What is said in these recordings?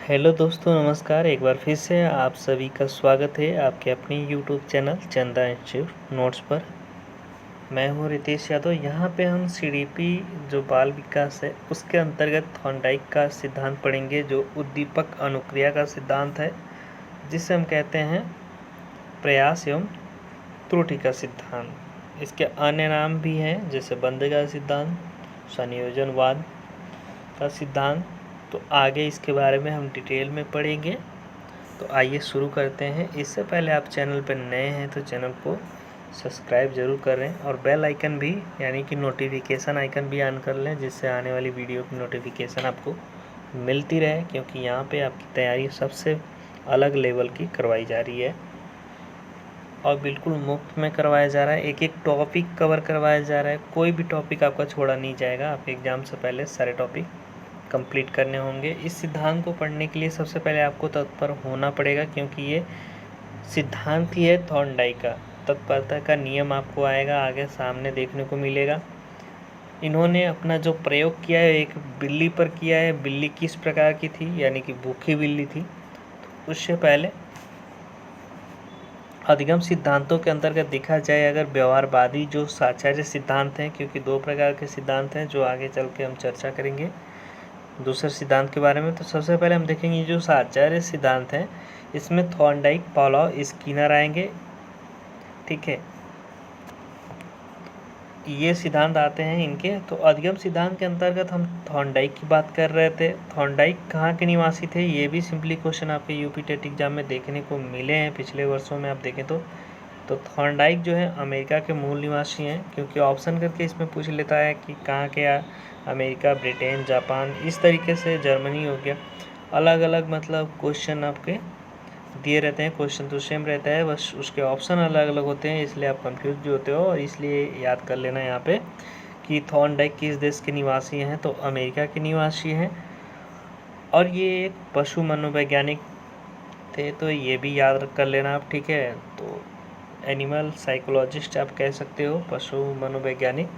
Hello दोस्तों, नमस्कार। एक बार फिर से आप सभी का स्वागत है आपके अपने यूट्यूब चैनल चंदा इंस्टीट्यूट नोट्स पर। मैं हूं रितेश यादव। यहाँ पे हम सीडीपी जो बाल विकास है उसके अंतर्गत थॉर्नडाइक का सिद्धांत पढ़ेंगे, जो उद्दीपक अनुक्रिया का सिद्धांत है, जिसे हम कहते हैं प्रयास एवं त्रुटि का सिद्धांत। इसके अन्य नाम भी हैं, जैसे बंद का सिद्धांत, संयोजनवाद का सिद्धांत। तो आगे इसके बारे में हम डिटेल में पढ़ेंगे। तो आइए शुरू करते हैं। इससे पहले आप चैनल पर नए हैं तो चैनल को सब्सक्राइब जरूर करें और बेल आइकन भी यानी कि नोटिफिकेशन आइकन भी ऑन कर लें, जिससे आने वाली वीडियो की नोटिफिकेशन आपको मिलती रहे, क्योंकि यहाँ पे आपकी तैयारी सबसे अलग लेवल की करवाई जा रही है और बिल्कुल मुफ्त में करवाया जा रहा है। एक एक टॉपिक कवर करवाया जा रहा है, कोई भी टॉपिक आपका छोड़ा नहीं जाएगा। आप एग्ज़ाम से पहले सारे टॉपिक कंप्लीट करने होंगे। इस सिद्धांत को पढ़ने के लिए सबसे पहले आपको तत्पर होना पड़ेगा, क्योंकि ये सिद्धांत ही है थॉर्नडाइक का। तत्परता का नियम आपको आएगा आगे सामने देखने को मिलेगा। इन्होंने अपना जो प्रयोग किया है एक बिल्ली पर किया है। बिल्ली किस प्रकार की थी, यानी कि भूखी बिल्ली थी। तो उससे पहले अधिगम सिद्धांतों के अंतर्गत देखा जाए, अगर व्यवहारवादी जो साचार्य सिद्धांत हैं, क्योंकि दो प्रकार के सिद्धांत हैं जो आगे चल के हम चर्चा करेंगे दूसरे सिद्धांत के बारे में। तो सबसे पहले हम देखेंगे जो साचार्य सिद्धांत है, इसमें थॉर्नडाइक, पावलोव, स्किनर आएंगे। ठीक है, ये सिद्धांत आते हैं इनके। तो अधिगम सिद्धांत के अंतर्गत हम थॉर्नडाइक की बात कर रहे थे। थॉर्नडाइक कहाँ के निवासी थे, ये भी सिंपली क्वेश्चन आपके यूपी टेट एग्जाम में देखने को मिले हैं पिछले वर्षों में। आप देखें तो थॉर्नडाइक जो है अमेरिका के मूल निवासी हैं, क्योंकि ऑप्शन करके इसमें पूछ लेता है कि कहाँ के। अमेरिका, ब्रिटेन, जापान, इस तरीके से जर्मनी हो गया। अलग अलग मतलब क्वेश्चन आपके दिए रहते हैं। क्वेश्चन तो सेम रहता है, बस उसके ऑप्शन अलग अलग होते हैं, इसलिए आप कंफ्यूज भी होते हो। और इसलिए याद कर लेना यहाँ पे कि थॉर्नडाइक किस देश के निवासी हैं, तो अमेरिका के निवासी हैं। और ये एक पशु मनोवैज्ञानिक थे, तो ये भी याद कर लेना आप। ठीक है, तो एनिमल साइकोलॉजिस्ट आप कह सकते हो, पशु मनोवैज्ञानिक।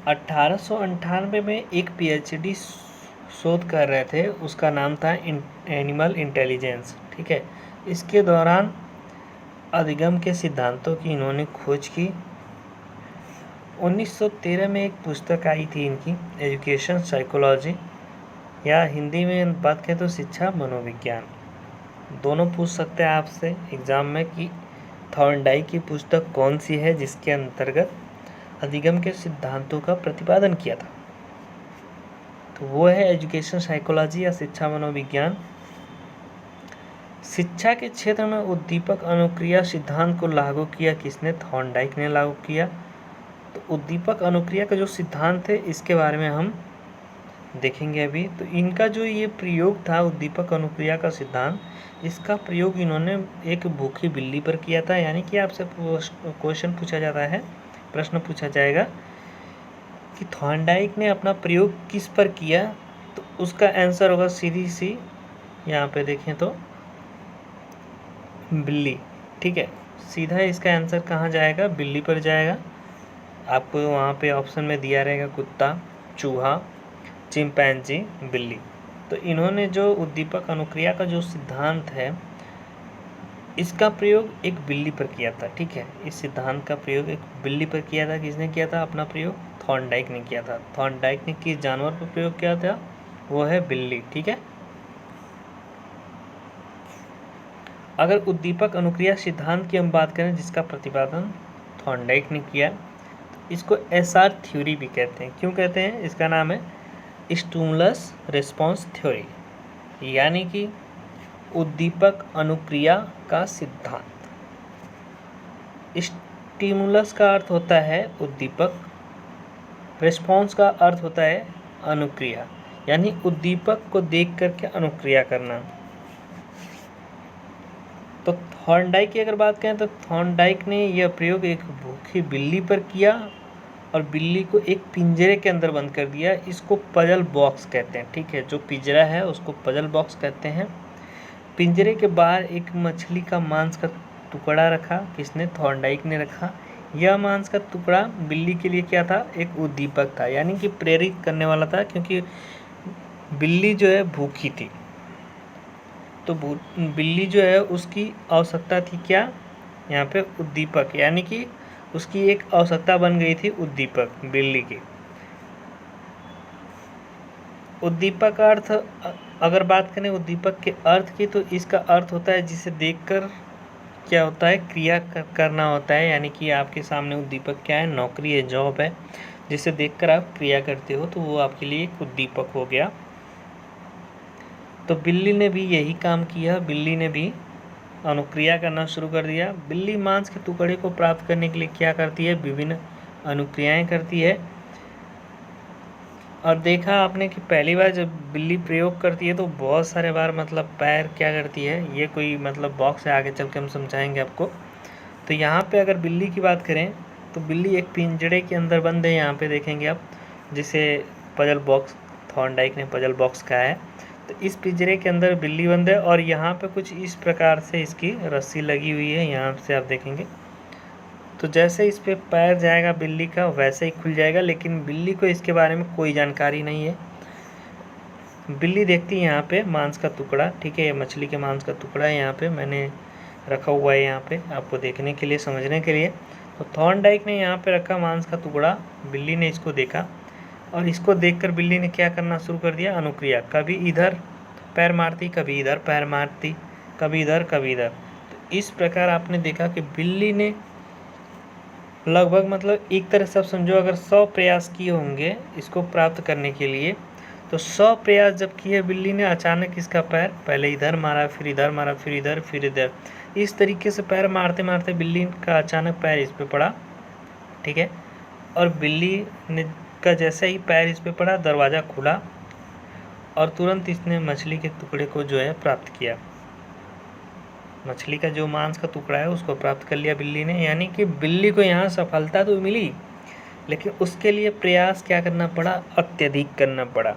1898 में एक पीएचडी शोध कर रहे थे, उसका नाम था एनिमल इंटेलिजेंस। ठीक है, इसके दौरान अधिगम के सिद्धांतों की इन्होंने खोज की। 1913 में एक पुस्तक आई थी इनकी, एजुकेशन साइकोलॉजी, या हिंदी में बात करें तो शिक्षा मनोविज्ञान। दोनों पूछ सकते हैं आपसे एग्जाम में कि थॉर्नडाइक की पुस्तक कौन सी है जिसके अंतर्गत अधिगम के सिद्धांतों का प्रतिपादन किया था। तो वो है एजुकेशन साइकोलॉजी या शिक्षा मनोविज्ञान। शिक्षा के क्षेत्र में उद्दीपक अनुक्रिया सिद्धांत को लागू किया किसने, थॉर्नडाइक ने लागू किया। तो उद्दीपक अनुक्रिया का जो सिद्धांत है इसके बारे में हम देखेंगे अभी। तो इनका जो ये प्रयोग था उद्दीपक अनुक्रिया का सिद्धांत, इसका प्रयोग इन्होंने एक भूखी बिल्ली पर किया था। यानी कि आपसे क्वेश्चन पूछा जाता है, प्रश्न पूछा जाएगा कि थॉर्नडाइक ने अपना प्रयोग किस पर किया, तो उसका आंसर होगा सीधी सी, यहाँ पे देखें तो बिल्ली। ठीक है, सीधा इसका आंसर कहाँ जाएगा, बिल्ली पर जाएगा। आपको वहाँ पे ऑप्शन में दिया रहेगा कुत्ता, चूहा, चिंपैंजी, बिल्ली। तो इन्होंने जो उद्दीपक अनुक्रिया का जो सिद्धांत है इसका प्रयोग एक बिल्ली पर किया था। ठीक है, इस सिद्धांत का प्रयोग एक बिल्ली पर किया था। किसने किया था अपना प्रयोग, थॉर्नडाइक ने किया था। थॉर्नडाइक ने किस जानवर पर प्रयोग किया था, वो है बिल्ली। ठीक है, अगर उद्दीपक अनुक्रिया सिद्धांत की हम बात करें जिसका प्रतिपादन थॉर्नडाइक ने किया, तो इसको एसआर थ्योरी भी कहते हैं। क्यों कहते हैं, इसका नाम है स्टिमुलस रिस्पॉन्स थ्योरी, यानी कि उद्दीपक अनुक्रिया का सिद्धांत। स्टिमुलस का अर्थ होता है उद्दीपक, रिस्पॉन्स का अर्थ होता है अनुक्रिया, यानी उद्दीपक को देख करके अनुक्रिया करना। तो थॉर्नडाइक की अगर बात करें तो थॉर्नडाइक ने यह प्रयोग एक भूखी बिल्ली पर किया और बिल्ली को एक पिंजरे के अंदर बंद कर दिया। इसको पजल बॉक्स कहते हैं। ठीक है, जो पिंजरा है उसको पजल बॉक्स कहते हैं। पिंजरे के बाहर एक मछली का मांस का टुकड़ा रखा, किसने, थॉर्नडाइक ने रखा। यह मांस का टुकड़ा बिल्ली के लिए क्या था, एक उद्दीपक था, यानी कि प्रेरित करने वाला था, क्योंकि बिल्ली जो है भूखी थी। तो बिल्ली जो है उसकी आवश्यकता थी क्या, यहाँ पे उद्दीपक, यानी कि उसकी एक आवश्यकता बन गई थी उद्दीपक बिल्ली की। उद्दीपक का अर्थ अगर बात करें उद्दीपक के अर्थ की, तो इसका अर्थ होता है जिसे देखकर क्या होता है, क्रिया करना होता है। यानी कि आपके सामने उद्दीपक क्या है, नौकरी है, जॉब है, जिसे देखकर आप क्रिया करते हो, तो वो आपके लिए एक उद्दीपक हो गया। तो बिल्ली ने भी यही काम किया, बिल्ली ने भी अनुक्रिया करना शुरू कर दिया। बिल्ली मांस के टुकड़े को प्राप्त करने के लिए क्या करती है, विभिन्न अनुक्रियाएं करती है। और देखा आपने कि पहली बार जब बिल्ली प्रयोग करती है तो बहुत सारे बार मतलब पैर क्या करती है, ये कोई मतलब बॉक्स है, आगे चल के हम समझाएंगे आपको। तो यहाँ पे अगर बिल्ली की बात करें तो बिल्ली एक पिंजड़े के अंदर बंद है, यहाँ पे देखेंगे आप, जिसे पजल बॉक्स, थॉर्नडाइक ने पजल बॉक्स कहा है। तो इस पिंजरे के अंदर बिल्ली बंद है और यहाँ पे कुछ इस प्रकार से इसकी रस्सी लगी हुई है, यहाँ से आप देखेंगे। तो जैसे इस पे पैर जाएगा बिल्ली का वैसे ही खुल जाएगा, लेकिन बिल्ली को इसके बारे में कोई जानकारी नहीं है। बिल्ली देखती है यहाँ पे मांस का टुकड़ा, ठीक है, ये मछली के मांस का टुकड़ा है, यहाँ पे मैंने रखा हुआ है, यहाँ पे आपको देखने के लिए, समझने के लिए। तो थॉर्नडाइक ने यहाँ पे रखा मांस का टुकड़ा, बिल्ली ने इसको देखा और इसको देखकर बिल्ली ने क्या करना शुरू कर दिया, अनुक्रिया। कभी इधर पैर मारती, कभी इधर पैर मारती, कभी इधर कभी इधर। तो इस प्रकार आपने देखा कि बिल्ली ने लगभग मतलब एक तरह से आप समझो अगर 100 प्रयास किए होंगे इसको प्राप्त करने के लिए, तो 100 प्रयास जब किए बिल्ली ने, अचानक इसका पैर पहले इधर मारा, फिर इधर मारा, फिर इधर, फिर इधर, इस तरीके से पैर मारते मारते बिल्ली का अचानक पैर इस पे पड़ा, ठीक है। और बिल्ली ने का जैसे ही पैर इस पे पड़ा, दरवाज़ा खुला और तुरंत इसने मछली के टुकड़े को जो है प्राप्त किया। मछली का जो मांस का टुकड़ा है उसको प्राप्त कर लिया बिल्ली ने। यानी कि बिल्ली को यहाँ सफलता तो मिली, लेकिन उसके लिए प्रयास क्या करना पड़ा, अत्यधिक करना पड़ा।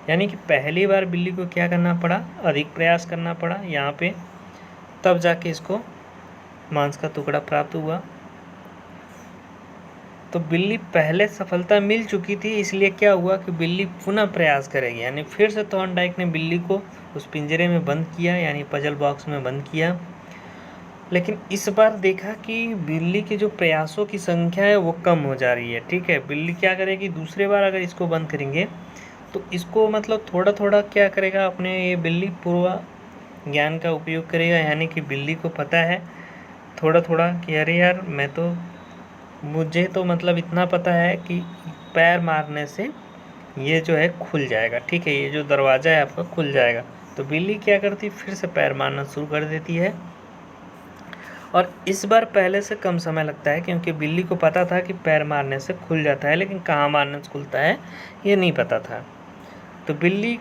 यानी कि पहली बार बिल्ली को क्या करना पड़ा, अधिक प्रयास करना पड़ा यहाँ पे, तब जाके इसको मांस का टुकड़ा प्राप्त हुआ। तो बिल्ली पहले सफलता मिल चुकी थी, इसलिए क्या हुआ कि बिल्ली पुनः प्रयास करेगी। यानी फिर से थॉर्नडाइक ने बिल्ली को उस पिंजरे में बंद किया, यानी पजल बॉक्स में बंद किया। लेकिन इस बार देखा कि बिल्ली के जो प्रयासों की संख्या है वो कम हो जा रही है, ठीक है। बिल्ली क्या करेगी, दूसरे बार अगर इसको बंद करेंगे तो इसको मतलब थोड़ा थोड़ा क्या करेगा, अपने ये बिल्ली पूर्व ज्ञान का उपयोग करेगा। यानी कि बिल्ली को पता है थोड़ा थोड़ा कि अरे यार मुझे तो मतलब इतना पता है कि पैर मारने से ये जो है खुल जाएगा, ठीक है, ये जो दरवाज़ा है आपका खुल जाएगा। तो बिल्ली क्या करती, फिर से पैर मारना शुरू कर देती है। और इस बार पहले से कम समय लगता है, क्योंकि बिल्ली को पता था कि पैर मारने से खुल जाता है, लेकिन कहाँ मारने से खुलता है ये नहीं पता था। तो बिल्ली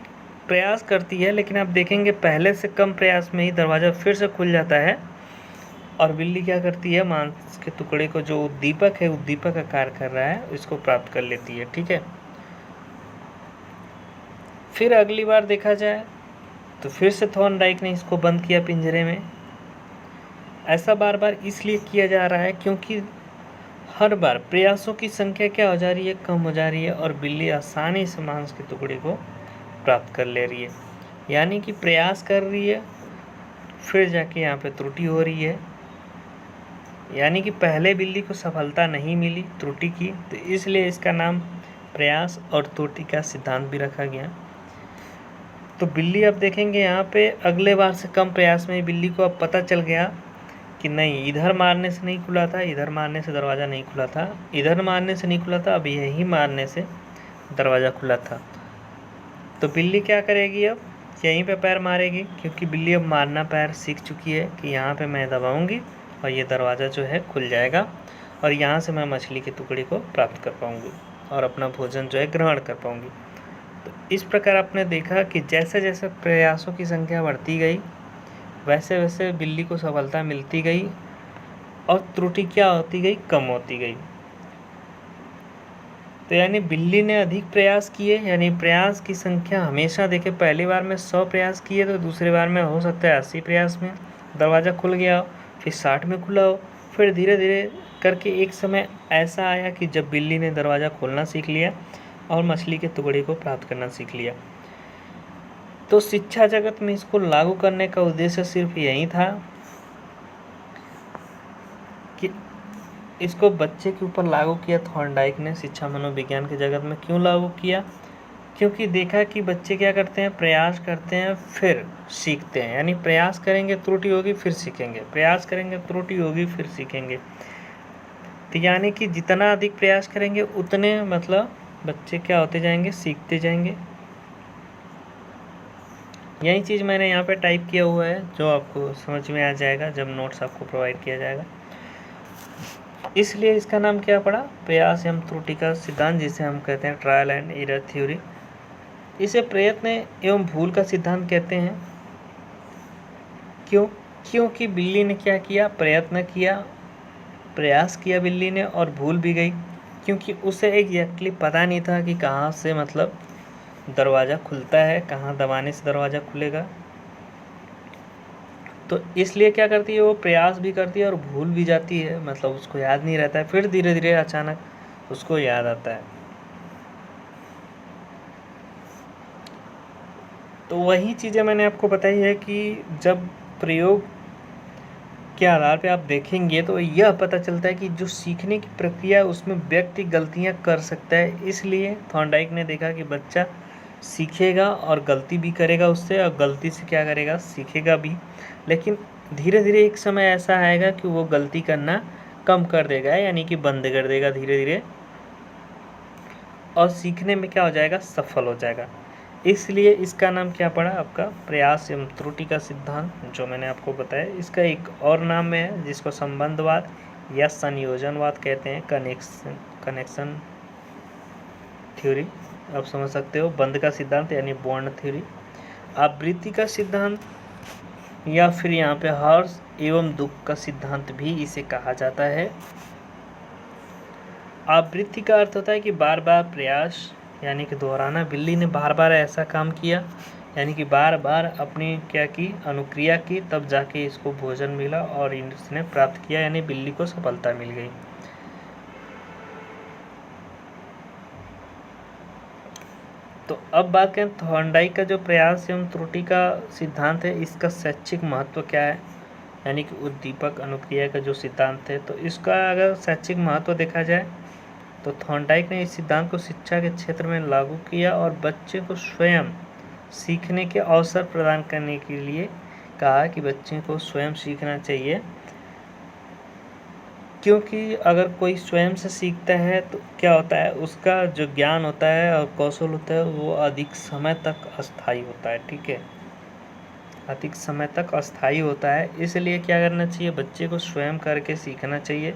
प्रयास करती है, लेकिन आप देखेंगे पहले से कम प्रयास में ही दरवाज़ा फिर से खुल जाता है। और बिल्ली क्या करती है, मांस के टुकड़े को जो उद्दीपक है, उद्दीपक का कार्य कर रहा है, इसको प्राप्त कर लेती है, ठीक है। फिर अगली बार देखा जाए तो फिर से थॉर्नडाइक ने इसको बंद किया पिंजरे में। ऐसा बार बार इसलिए किया जा रहा है क्योंकि हर बार प्रयासों की संख्या क्या हो जा रही है, कम हो जा रही है, और बिल्ली आसानी से मांस के टुकड़े को प्राप्त कर ले रही है। यानी कि प्रयास कर रही है, फिर जाके यहाँ पे त्रुटि हो रही है। यानी कि पहले बिल्ली को सफलता नहीं मिली, त्रुटि की, तो इसलिए इसका नाम प्रयास और त्रुटि का सिद्धांत भी रखा गया। तो बिल्ली अब देखेंगे यहाँ पे अगले बार से कम प्रयास में बिल्ली को अब पता चल गया कि नहीं, इधर मारने से नहीं खुला था, इधर मारने से दरवाज़ा नहीं खुला था, इधर मारने से नहीं खुला था, अब यही मारने से दरवाज़ा खुला था। तो बिल्ली क्या करेगी, अब यहीं पे पैर मारेगी, क्योंकि बिल्ली अब मारना पैर सीख चुकी है कि यहाँ पे मैं दबाऊंगी और ये दरवाज़ा जो है खुल जाएगा और यहाँ से मैं मछली के टुकड़े को प्राप्त कर पाऊँगी और अपना भोजन जो है ग्रहण कर पाऊँगी। तो इस प्रकार आपने देखा कि जैसे जैसे प्रयासों की संख्या बढ़ती गई, वैसे वैसे बिल्ली को सफलता मिलती गई और त्रुटि क्या होती गई, कम होती गई। तो यानी बिल्ली ने अधिक प्रयास किए, यानी प्रयास की संख्या हमेशा देखे, पहली बार में 100 प्रयास किए तो दूसरी बार में हो सकता है 80 प्रयास में दरवाज़ा खुल गया हो, फिर 60 में खुला हो, फिर धीरे धीरे करके एक समय ऐसा आया कि जब बिल्ली ने दरवाज़ा खोलना सीख लिया, और मछली के टुकड़े को प्राप्त करना सीख लिया। तो शिक्षा जगत में इसको लागू करने का उद्देश्य सिर्फ यही था कि इसको बच्चे के ऊपर लागू किया थॉर्नडाइक ने शिक्षा मनोविज्ञान के जगत में। क्यों लागू किया? क्योंकि देखा कि बच्चे क्या करते हैं, प्रयास करते हैं फिर सीखते हैं, यानी प्रयास करेंगे त्रुटि होगी फिर सीखेंगे, प्रयास करेंगे त्रुटि होगी फिर सीखेंगे। तो यानी कि जितना अधिक प्रयास करेंगे उतने मतलब बच्चे क्या होते जाएंगे, सीखते जाएंगे। यही चीज़ मैंने यहाँ पे टाइप किया हुआ है, जो आपको समझ में आ जाएगा जब नोट्स आपको प्रोवाइड किया जाएगा। इसलिए इसका नाम क्या पड़ा, प्रयास एवं त्रुटि का सिद्धांत, जिसे हम कहते हैं ट्रायल एंड एरर थ्योरी। इसे प्रयत्न एवं भूल का सिद्धांत कहते हैं। क्यों? क्योंकि बिल्ली ने क्या किया, प्रयत्न किया, प्रयास किया बिल्ली ने और भूल भी गई, क्योंकि उसे एग्जैक्टली पता नहीं था कि कहाँ से मतलब दरवाज़ा खुलता है, कहाँ दबाने से दरवाज़ा खुलेगा। तो इसलिए क्या करती है, वो प्रयास भी करती है और भूल भी जाती है, मतलब उसको याद नहीं रहता है, फिर धीरे धीरे अचानक उसको याद आता है। तो वही चीज़ें मैंने आपको बताई है कि जब प्रयोग के आधार पे आप देखेंगे तो यह पता चलता है कि जो सीखने की प्रक्रिया है उसमें व्यक्ति गलतियां कर सकता है। इसलिए थॉर्नडाइक ने देखा कि बच्चा सीखेगा और गलती भी करेगा उससे, और गलती से क्या करेगा, सीखेगा भी, लेकिन धीरे धीरे एक समय ऐसा आएगा कि वो गलती करना कम कर देगा, यानी कि बंद कर देगा धीरे धीरे, और सीखने में क्या हो जाएगा, सफल हो जाएगा। इसलिए इसका नाम क्या पड़ा आपका, प्रयास एवं त्रुटि का सिद्धांत, जो मैंने आपको बताया। इसका एक और नाम है जिसको संबंधवाद या संयोजनवाद कहते हैं, कनेक्शन थ्योरी, आप समझ सकते हो। बंद का सिद्धांत यानी बॉन्ड थ्योरी, आवृत्ति का सिद्धांत, या फिर यहाँ पे हर्ष एवं दुख का सिद्धांत भी इसे कहा जाता है। आवृत्ति का अर्थ होता है कि बार बार प्रयास, यानी कि दोहराना। बिल्ली ने बार बार ऐसा काम किया, यानी कि बार बार अपनी क्या की, अनुक्रिया की, तब जाके इसको भोजन मिला और इसने प्राप्त किया, यानी बिल्ली को सफलता मिल गई। तो अब बात करें थॉर्नडाइक का जो प्रयास एवं त्रुटि का सिद्धांत है, इसका शैक्षिक महत्व क्या है, यानी कि उद्दीपक अनुक्रिया का जो सिद्धांत है, तो इसका अगर शैक्षिक महत्व देखा जाए तो थॉर्नडाइक ने इस सिद्धांत को शिक्षा के क्षेत्र में लागू किया और बच्चे को स्वयं सीखने के अवसर प्रदान करने के लिए कहा कि बच्चे को स्वयं सीखना चाहिए, क्योंकि अगर कोई स्वयं से सीखता है तो क्या होता है, उसका जो ज्ञान होता है और कौशल होता है वो अधिक समय तक अस्थायी होता है। ठीक है, अधिक समय तक अस्थायी होता है। इसलिए क्या करना चाहिए, बच्चे को स्वयं करके सीखना चाहिए।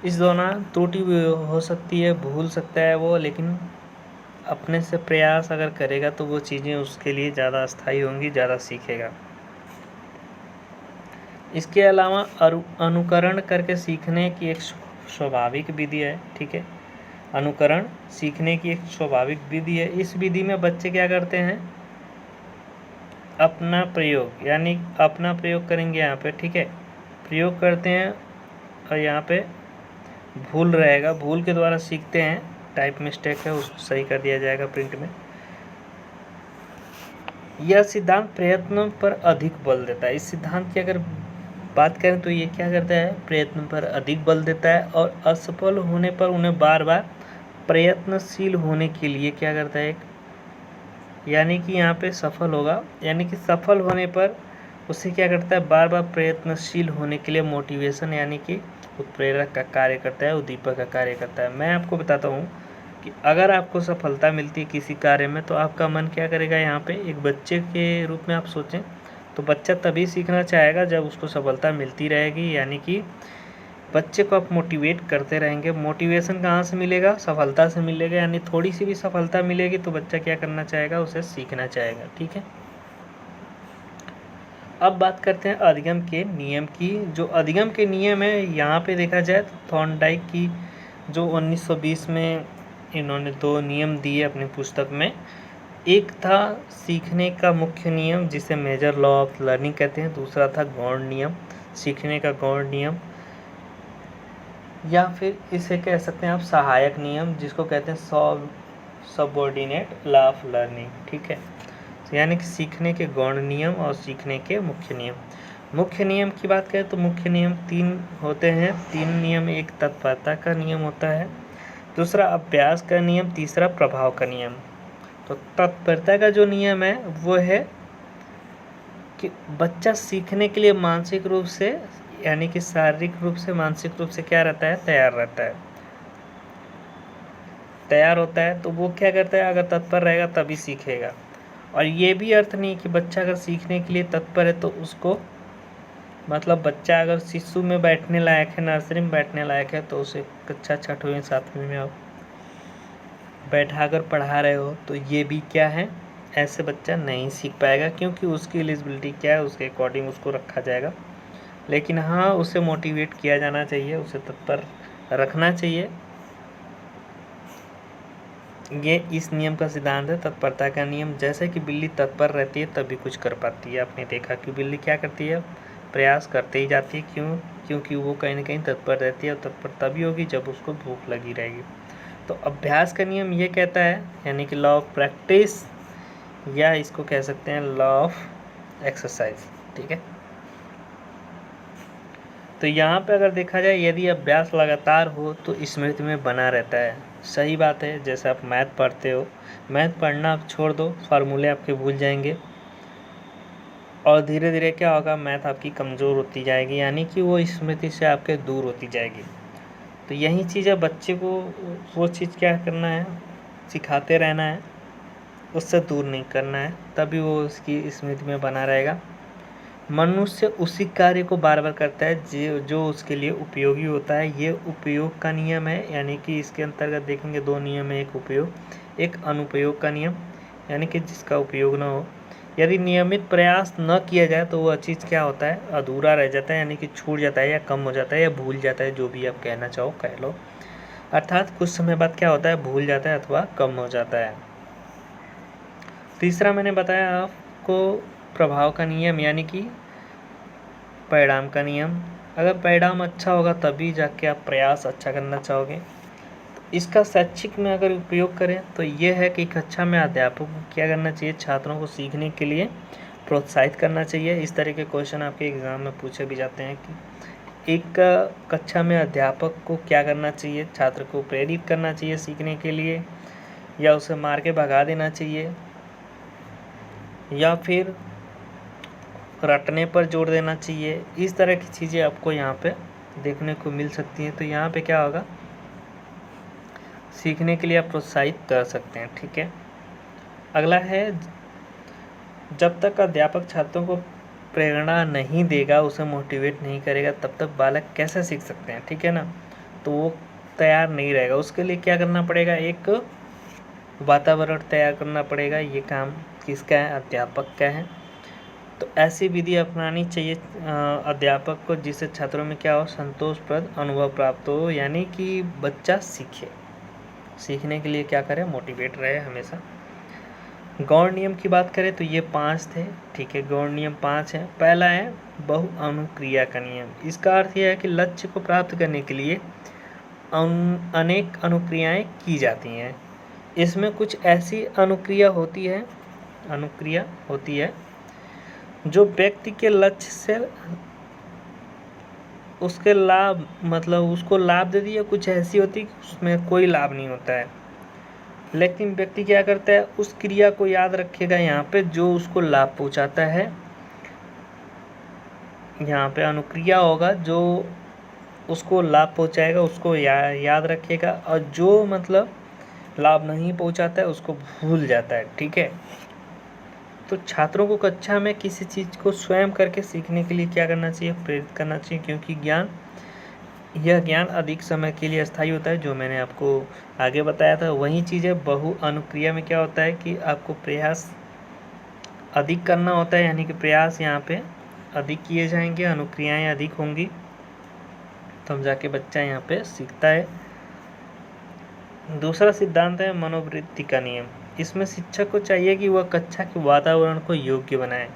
इस दौरान त्रुटि भी हो सकती है, भूल सकता है वो, लेकिन अपने से प्रयास अगर करेगा तो वो चीज़ें उसके लिए ज़्यादा अस्थायी होंगी, ज़्यादा सीखेगा। इसके अलावा अनुकरण करके सीखने की एक स्वाभाविक विधि है। ठीक है, अनुकरण सीखने की एक स्वाभाविक विधि है। इस विधि में बच्चे क्या करते हैं, अपना प्रयोग, यानी अपना प्रयोग करेंगे यहाँ पे। ठीक है, प्रयोग करते हैं और यहाँ पे भूल रहेगा, भूल के द्वारा सीखते हैं। टाइप मिस्टेक है, उसको सही कर दिया जाएगा प्रिंट में। यह सिद्धांत प्रयत्न पर अधिक बल देता है। इस सिद्धांत की अगर बात करें तो ये क्या करता है, प्रयत्न पर अधिक बल देता है, और असफल होने पर उन्हें बार बार प्रयत्नशील होने के लिए क्या करता है, यानी कि यहाँ पे सफल होगा, यानी कि सफल होने पर उसे क्या करता है, बार बार प्रयत्नशील होने के लिए मोटिवेशन, यानी कि उत्प्रेरक का कार्य करता है, उद्दीपक का कार्य करता है। मैं आपको बताता हूँ कि अगर आपको सफलता मिलती है किसी कार्य में तो आपका मन क्या करेगा, यहाँ पे एक बच्चे के रूप में आप सोचें तो बच्चा तभी सीखना चाहेगा जब उसको सफलता मिलती रहेगी, यानी कि बच्चे को आप मोटिवेट करते रहेंगे। मोटिवेशन कहाँ से मिलेगा, सफलता से मिलेगा, यानी थोड़ी सी भी सफलता मिलेगी तो बच्चा क्या करना चाहेगा, उसे सीखना चाहेगा। ठीक है, अब बात करते हैं अधिगम के नियम की। जो अधिगम के नियम है, यहाँ पे देखा जाए तो थॉर्नडाइक की जो 1920 में इन्होंने 2 नियम दिए अपनी पुस्तक में। एक था सीखने का मुख्य नियम, जिसे मेजर लॉ ऑफ लर्निंग कहते हैं। दूसरा था गौण नियम, सीखने का गौण नियम, या फिर इसे कह सकते हैं आप सहायक नियम, जिसको कहते हैं सबऑर्डिनेट लॉ ऑफ लर्निंग, ठीक है। यानी कि सीखने के गौण नियम और सीखने के मुख्य नियम। मुख्य नियम की बात करें तो मुख्य नियम 3 होते हैं। 3 नियम, एक तत्परता का नियम होता है, दूसरा अभ्यास का नियम, तीसरा प्रभाव का नियम। तो तत्परता का जो नियम है वो है कि बच्चा सीखने के लिए मानसिक रूप से, यानी कि शारीरिक रूप से, मानसिक रूप से क्या रहता है, तैयार रहता है, तैयार होता है। तो वो क्या करता है, अगर तत्पर रहेगा तभी सीखेगा। और ये भी अर्थ नहीं कि बच्चा अगर सीखने के लिए तत्पर है तो उसको, मतलब बच्चा अगर शिशु में बैठने लायक है, नर्सरी में बैठने लायक है, तो उसे कक्षा 6वीं 7वीं में आप बैठा कर पढ़ा रहे हो तो ये भी क्या है, ऐसे बच्चा नहीं सीख पाएगा, क्योंकि उसकी एलिजिबिलिटी क्या है, उसके अकॉर्डिंग उसको रखा जाएगा। लेकिन हाँ, उसे मोटिवेट किया जाना चाहिए, उसे तत्पर रखना चाहिए। ये इस नियम का सिद्धांत है, तत्परता का नियम। जैसे कि बिल्ली तत्पर रहती है तभी कुछ कर पाती है। आपने देखा कि बिल्ली क्या करती है, प्रयास करते ही जाती है। क्यों? क्योंकि वो कहीं ना कहीं तत्पर रहती है, और तत्पर तभी होगी जब उसको भूख लगी रहेगी। तो अभ्यास का नियम ये कहता है, यानी कि लॉ ऑफ प्रैक्टिस, या इसको कह सकते हैं लॉ ऑफ एक्सरसाइज, ठीक है। तो यहाँ पे अगर देखा जाए, यदि अभ्यास लगातार हो तो स्मृति में बना रहता है। सही बात है। जैसे आप मैथ पढ़ते हो, मैथ पढ़ना आप छोड़ दो, फार्मूले आपके भूल जाएंगे, और धीरे धीरे क्या होगा, मैथ आपकी कमज़ोर होती जाएगी, यानी कि वो स्मृति से आपके दूर होती जाएगी। तो यही चीज़ है, बच्चे को वो चीज़ क्या करना है, सिखाते रहना है, उससे दूर नहीं करना है, तभी वो उसकी स्मृति में बना रहेगा। मनुष्य उसी कार्य को बार बार करता है जो उसके लिए उपयोगी होता है। ये उपयोग का नियम है, यानी कि इसके अंतर्गत देखेंगे 2 नियम है, एक उपयोग, एक अनुपयोग का नियम, यानी कि जिसका उपयोग न हो। यदि नियमित प्रयास न किया जाए तो वह चीज़ क्या होता है, अधूरा रह जाता है, यानी कि छूट जाता है, या कम हो जाता है, या भूल जाता है, जो भी आप कहना चाहो कह लो। अर्थात कुछ समय बाद क्या होता है, भूल जाता है अथवा कम हो जाता है। तीसरा मैंने बताया आपको प्रभाव का नियम, यानी कि परिणाम का नियम। अगर परिणाम अच्छा होगा तभी जाके आप प्रयास अच्छा करना चाहोगे। तो इसका शैक्षिक में अगर उपयोग करें तो ये है कि कक्षा में अध्यापक को क्या करना चाहिए, छात्रों को सीखने के लिए प्रोत्साहित करना चाहिए। इस तरह के क्वेश्चन आपके एग्ज़ाम में पूछे भी जाते हैं कि एक कक्षा में अध्यापक को क्या करना चाहिए, छात्र को प्रेरित करना चाहिए सीखने के लिए, या उसे मार के भगा देना चाहिए, या फिर रटने पर जोर देना चाहिए। इस तरह की चीज़ें आपको यहाँ पे देखने को मिल सकती हैं। तो यहाँ पे क्या होगा, सीखने के लिए आप प्रोत्साहित कर सकते हैं, ठीक है। अगला है, जब तक अध्यापक छात्रों को प्रेरणा नहीं देगा, उसे मोटिवेट नहीं करेगा, तब तक बालक कैसे सीख सकते हैं, ठीक है ना। तो वो तैयार नहीं रहेगा। उसके लिए क्या करना पड़ेगा, एक वातावरण तैयार करना पड़ेगा। ये काम किसका है, अध्यापक का है। तो ऐसी विधि अपनानी चाहिए अध्यापक को, जिससे छात्रों में क्या हो, संतोषप्रद अनुभव प्राप्त हो, यानी कि बच्चा सीखे, सीखने के लिए क्या करे, मोटिवेट रहे हमेशा। गौण नियम की बात करें तो ये 5 थे, ठीक है। गौण नियम 5 है। पहला है बहु अनुक्रिया का नियम। इसका अर्थ यह है कि लक्ष्य को प्राप्त करने के लिए अनेक अनुक्रियाएं की जाती हैं। इसमें कुछ ऐसी अनुक्रिया होती है जो व्यक्ति के लक्ष्य से उसके लाभ, मतलब उसको लाभ दे दी, या कुछ ऐसी होती है कि उसमें कोई लाभ नहीं होता है, लेकिन व्यक्ति क्या करता है, उस क्रिया को याद रखेगा यहाँ पे जो उसको लाभ पहुँचाता है। यहाँ पे अनुक्रिया होगा जो उसको लाभ पहुँचाएगा, उसको याद रखेगा, और जो मतलब लाभ नहीं पहुँचाता है उसको भूल जाता है, ठीक है। तो छात्रों को कक्षा में किसी चीज़ को स्वयं करके सीखने के लिए क्या करना चाहिए, प्रेरित करना चाहिए, क्योंकि यह ज्ञान अधिक समय के लिए अस्थायी होता है, जो मैंने आपको आगे बताया था। वही चीज़ है बहु अनुक्रिया में क्या होता है कि आपको प्रयास अधिक करना होता है, यानी कि प्रयास यहाँ पे अधिक किए जाएंगे, अनुक्रियाएं अधिक होंगी, तब जाके बच्चा यहाँ पे सीखता है। दूसरा सिद्धांत है मनोवृत्ति का नियम। इसमें शिक्षक को चाहिए कि वह कक्षा के वातावरण को योग्य बनाए,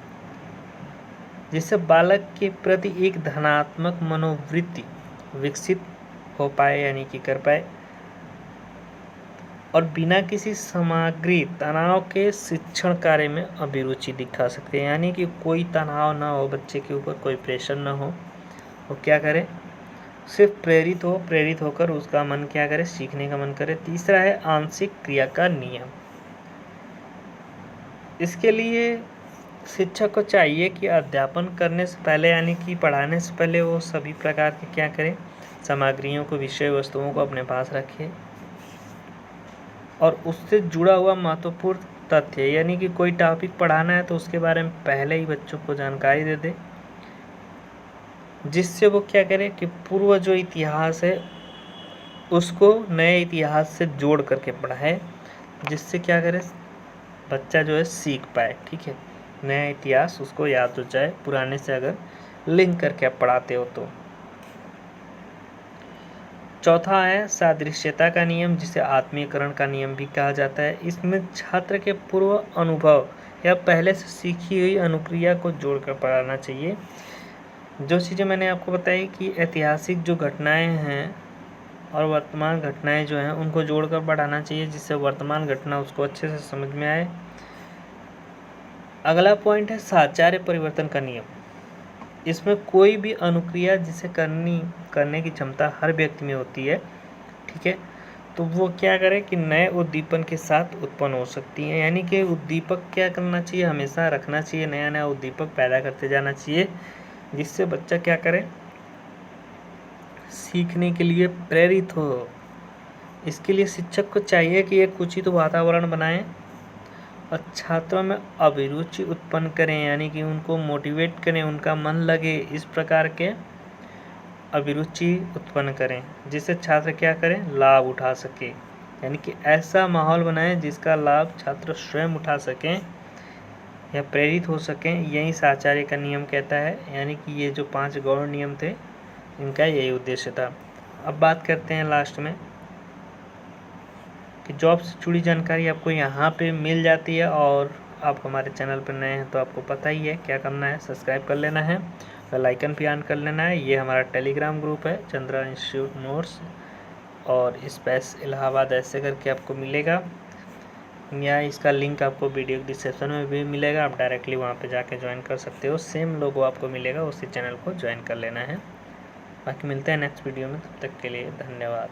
जिससे बालक के प्रति एक धनात्मक मनोवृत्ति विकसित हो पाए, यानी कि कर पाए, और बिना किसी सामग्री तनाव के शिक्षण कार्य में अभिरुचि दिखा सकते हैं। यानी कि कोई तनाव ना हो बच्चे के ऊपर, कोई प्रेशर ना हो, वो क्या करे, सिर्फ प्रेरित होकर उसका मन क्या करे, सीखने का मन करे। तीसरा है आंशिक क्रिया का नियम। इसके लिए शिक्षक को चाहिए कि अध्यापन करने से पहले यानी कि पढ़ाने से पहले वो सभी प्रकार के क्या करें, सामग्रियों को, विषय वस्तुओं को अपने पास रखे और उससे जुड़ा हुआ महत्वपूर्ण तथ्य, यानी कि कोई टॉपिक पढ़ाना है तो उसके बारे में पहले ही बच्चों को जानकारी दे दे, जिससे वो क्या करे कि पूर्व जो इतिहास है उसको नए इतिहास से जोड़ करके पढ़ाए, जिससे क्या करे, बच्चा जो है सीख पाए। ठीक है, नया इतिहास उसको याद हो जाए, पुराने से अगर लिंक करके आप पढ़ाते हो तो। चौथा है सादृश्यता का नियम, जिसे आत्मीयकरण का नियम भी कहा जाता है। इसमें छात्र के पूर्व अनुभव या पहले से सीखी हुई अनुक्रिया को जोड़कर पढ़ाना चाहिए। जो चीज़ें मैंने आपको बताई कि ऐतिहासिक जो घटनाएं हैं और वर्तमान घटनाएं जो हैं उनको जोड़कर पढ़ाना चाहिए, जिससे वर्तमान घटना उसको अच्छे से समझ में आए। अगला पॉइंट है साचार्य परिवर्तन का नियम। इसमें कोई भी अनुक्रिया जिसे करने की क्षमता हर व्यक्ति में होती है, ठीक है, तो वो क्या करे कि नए उद्दीपन के साथ उत्पन्न हो सकती है। यानी कि उद्दीपक क्या करना चाहिए, हमेशा रखना चाहिए, नया नया उद्दीपक पैदा करते जाना चाहिए, जिससे बच्चा क्या करे, सीखने के लिए प्रेरित हो। इसके लिए शिक्षक को चाहिए कि एक उचित वातावरण बनाएं और छात्रों में अभिरुचि उत्पन्न करें, यानी कि उनको मोटिवेट करें, उनका मन लगे, इस प्रकार के अभिरुचि उत्पन्न करें, जिससे छात्र क्या करें, लाभ उठा सके। यानी कि ऐसा माहौल बनाएं जिसका लाभ छात्र स्वयं उठा सकें या प्रेरित हो सकें। यही साचार्य का नियम कहता है। यानी कि ये जो 5 गौण नियम थे, इनका यही उद्देश्य था। अब बात करते हैं लास्ट में कि जॉब से जुड़ी जानकारी आपको यहाँ पे मिल जाती है, और आप हमारे चैनल पर नए हैं तो आपको पता ही है क्या करना है, सब्सक्राइब कर लेना है, बेल आइकन भी ऑन कर लेना है। ये हमारा टेलीग्राम ग्रुप है, चंद्रा इंस्टीट्यूट नोट्स, और स्पेस इलाहाबाद ऐसे करके आपको मिलेगा, या इसका लिंक आपको वीडियो डिस्क्रिप्शन में भी मिलेगा। आप डायरेक्टली वहाँ पे जाके ज्वाइन कर सकते हो, सेम लोगो आपको मिलेगा, उसी चैनल को ज्वाइन कर लेना है। बाकी मिलते हैं नेक्स्ट वीडियो में, तब तक के लिए धन्यवाद।